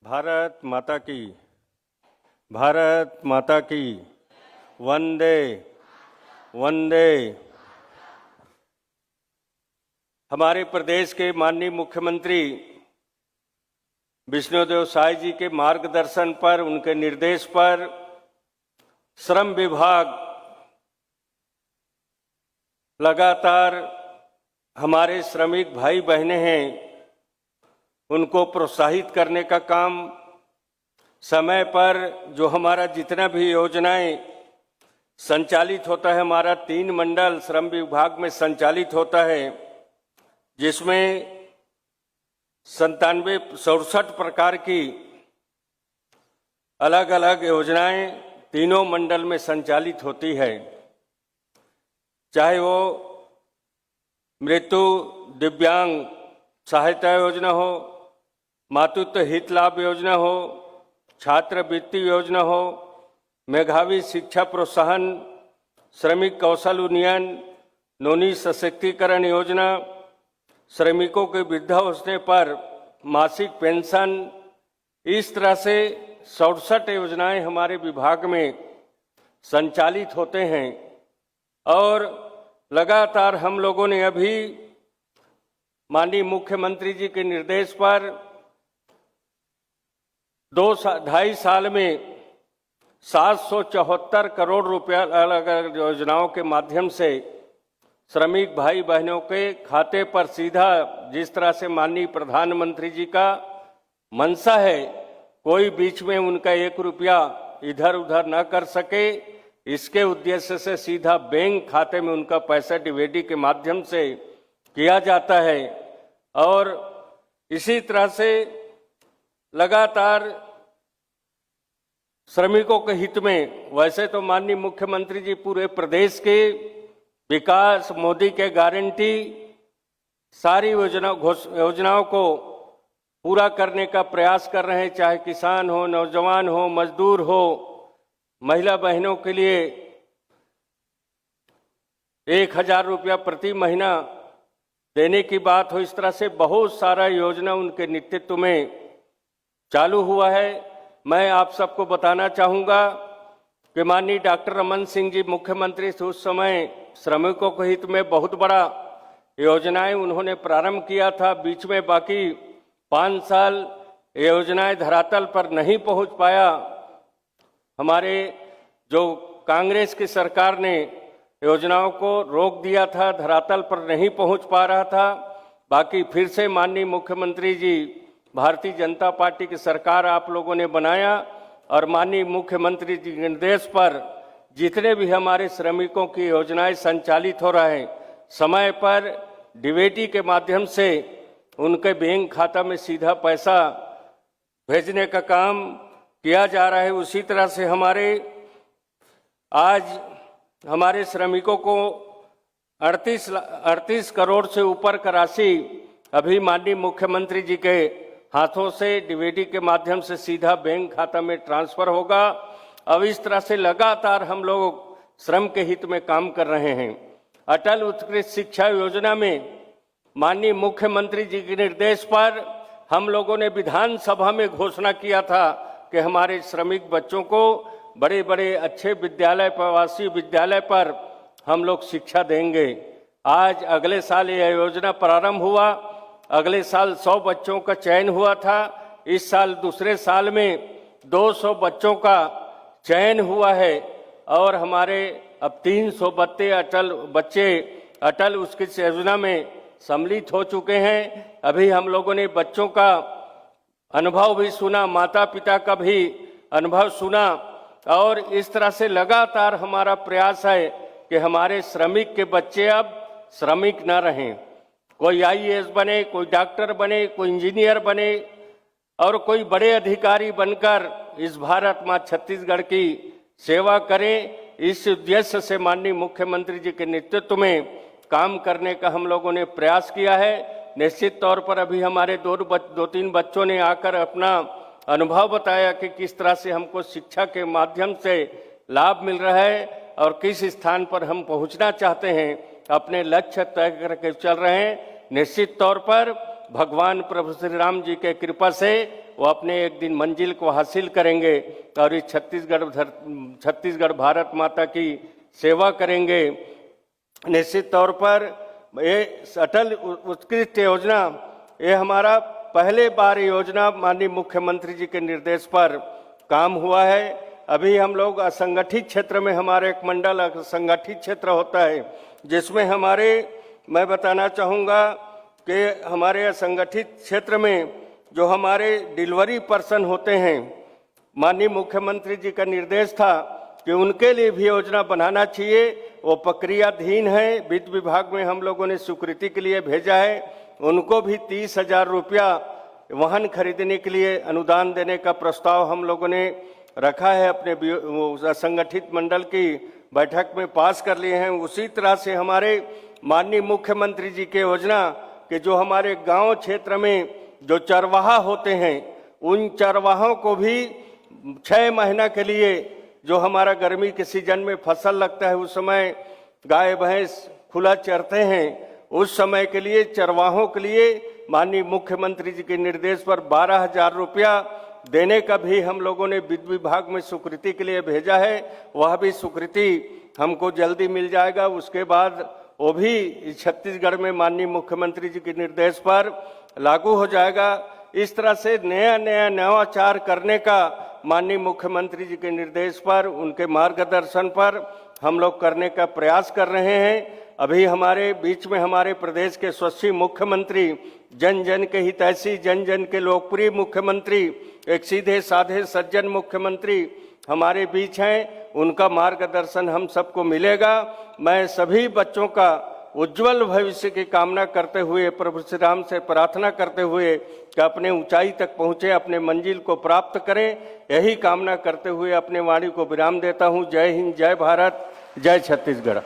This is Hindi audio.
भारत माता की, भारत माता की, वंदे वंदे। हमारे प्रदेश के माननीय मुख्यमंत्री विष्णुदेव साय जी के मार्गदर्शन पर, उनके निर्देश पर श्रम विभाग लगातार हमारे श्रमिक भाई बहनें हैं उनको प्रोत्साहित करने का काम, समय पर जो हमारा जितना भी योजनाएं संचालित होता है, हमारा 3 मंडल श्रम विभाग में संचालित होता है, जिसमें 67 प्रकार की अलग अलग योजनाएं तीनों मंडल में संचालित होती है। चाहे वो मृत्यु दिव्यांग सहायता योजना हो, मातृत्व हित लाभ योजना हो, छात्रवृत्ति योजना हो, मेधावी शिक्षा प्रोत्साहन, श्रमिक कौशल उन्नयन, नौनी सशक्तिकरण योजना, श्रमिकों के वृद्धावस्था पर मासिक पेंशन, इस तरह से 67 योजनाएं हमारे विभाग में संचालित होते हैं। और लगातार हम लोगों ने अभी माननीय मुख्यमंत्री जी के निर्देश पर 2-2.5 साल में 774 करोड़ रुपया अलग अलग योजनाओं के माध्यम से श्रमिक भाई बहनों के खाते पर सीधा, जिस तरह से माननीय प्रधानमंत्री जी का मंशा है, कोई बीच में उनका 1 रुपया इधर उधर न कर सके, इसके उद्देश्य से सीधा बैंक खाते में उनका पैसा डीबीटी के माध्यम से किया जाता है। और इसी तरह से लगातार श्रमिकों के हित में, वैसे तो माननीय मुख्यमंत्री जी पूरे प्रदेश के विकास, मोदी के गारंटी, सारी योजनाओं को पूरा करने का प्रयास कर रहे हैं, चाहे किसान हो, नौजवान हो, मजदूर हो, महिला बहनों के लिए 1000 रुपया प्रति महीना देने की बात हो, इस तरह से बहुत सारा योजना उनके नेतृत्व में चालू हुआ है। मैं आप सबको बताना चाहूँगा कि माननीय डॉक्टर रमन सिंह जी मुख्यमंत्री से उस समय श्रमिकों के हित में बहुत बड़ा योजनाएं उन्होंने प्रारंभ किया था। बीच में बाकी 5 साल योजनाएं धरातल पर नहीं पहुंच पाया। हमारे जो कांग्रेस की सरकार ने योजनाओं को रोक दिया था, धरातल पर नहीं पहुंच पा रहा था। बाकी फिर से माननीय मुख्यमंत्री जी, भारतीय जनता पार्टी की सरकार आप लोगों ने बनाया और माननीय मुख्यमंत्री जी के निर्देश पर जितने भी हमारे श्रमिकों की योजनाएं संचालित हो रहे हैं, समय पर डीबीटी के माध्यम से उनके बैंक खाता में सीधा पैसा भेजने का काम किया जा रहा है। उसी तरह से आज हमारे श्रमिकों को 38 करोड़ से ऊपर का राशि अभी माननीय मुख्यमंत्री जी के हाथों से डीबीटी के माध्यम से सीधा बैंक खाता में ट्रांसफर होगा। अब इस तरह से लगातार हम लोग श्रम के हित में काम कर रहे हैं। अटल उत्कृष्ट शिक्षा योजना में माननीय मुख्यमंत्री जी के निर्देश पर हम लोगों ने विधानसभा में घोषणा किया था कि हमारे श्रमिक बच्चों को बड़े बड़े अच्छे विद्यालय, प्रवासी विद्यालय पर हम लोग शिक्षा देंगे। आज अगले साल यह योजना प्रारंभ हुआ। अगले साल 100 बच्चों का चयन हुआ था। इस साल दूसरे साल में 200 बच्चों का चयन हुआ है और हमारे अब 300 बच्चे अटल उत्कृष्ट योजना में सम्मिलित हो चुके हैं। अभी हम लोगों ने बच्चों का अनुभव भी सुना, माता पिता का भी अनुभव सुना और इस तरह से लगातार हमारा प्रयास है कि हमारे श्रमिक के बच्चे अब श्रमिक न रहें। कोई आईएएस बने, कोई डॉक्टर बने, कोई इंजीनियर बने और कोई बड़े अधिकारी बनकर इस भारत माँ छत्तीसगढ़ की सेवा करें। इस उद्देश्य से माननीय मुख्यमंत्री जी के नेतृत्व में काम करने का हम लोगों ने प्रयास किया है। निश्चित तौर पर अभी हमारे 2-3 बच्चों ने आकर अपना अनुभव बताया कि किस तरह से हमको शिक्षा के माध्यम से लाभ मिल रहा है और किस स्थान पर हम पहुंचना चाहते हैं, अपने लक्ष्य तय करके चल रहे हैं। निश्चित तौर पर भगवान प्रभु श्री राम जी के कृपा से वो अपने एक दिन मंजिल को हासिल करेंगे और इस छत्तीसगढ़ भारत माता की सेवा करेंगे। निश्चित तौर पर ये अटल उत्कृष्ट योजना, ये हमारा पहले बार योजना माननीय मुख्यमंत्री जी के निर्देश पर काम हुआ है। अभी हम लोग असंगठित क्षेत्र में, हमारे एक मंडल असंगठित क्षेत्र होता है जिसमें मैं बताना चाहूँगा कि हमारे असंगठित क्षेत्र में जो हमारे डिलीवरी पर्सन होते हैं, माननीय मुख्यमंत्री जी का निर्देश था कि उनके लिए भी योजना बनाना चाहिए। वो प्रक्रियाधीन है, वित्त विभाग में हम लोगों ने स्वीकृति के लिए भेजा है। उनको भी 30,000 रुपया वाहन खरीदने के लिए अनुदान देने का प्रस्ताव हम लोगों ने रखा है, अपने संगठित मंडल की बैठक में पास कर लिए हैं। उसी तरह से हमारे माननीय मुख्यमंत्री जी के योजना कि जो हमारे गांव क्षेत्र में जो चरवाहा होते हैं, उन चरवाहों को भी 6 महीना के लिए, जो हमारा गर्मी के सीजन में फसल लगता है उस समय गाय भैंस खुला चरते हैं, उस समय के लिए चरवाहों के लिए माननीय मुख्यमंत्री जी के निर्देश पर 12,000 रुपया देने का भी हम लोगों ने वित्त विभाग में स्वीकृति के लिए भेजा है। वह भी स्वीकृति हमको जल्दी मिल जाएगा। उसके बाद वो भी छत्तीसगढ़ में माननीय मुख्यमंत्री जी के निर्देश पर लागू हो जाएगा। इस तरह से नवाचार करने का माननीय मुख्यमंत्री जी के निर्देश पर, उनके मार्गदर्शन पर हम लोग करने का प्रयास कर रहे हैं। अभी हमारे बीच में हमारे प्रदेश के यशस्वी मुख्यमंत्री, जन जन के हितैषी, जन जन के लोकप्रिय मुख्यमंत्री, एक सीधे साधे सज्जन मुख्यमंत्री हमारे बीच हैं। उनका मार्गदर्शन हम सबको मिलेगा। मैं सभी बच्चों का उज्जवल भविष्य की कामना करते हुए, प्रभु श्री राम से प्रार्थना करते हुए कि अपने ऊंचाई तक पहुंचे, अपने मंजिल को प्राप्त करें, यही कामना करते हुए अपने वाणी को विराम देता हूं। जय हिंद, जय भारत, जय छत्तीसगढ़।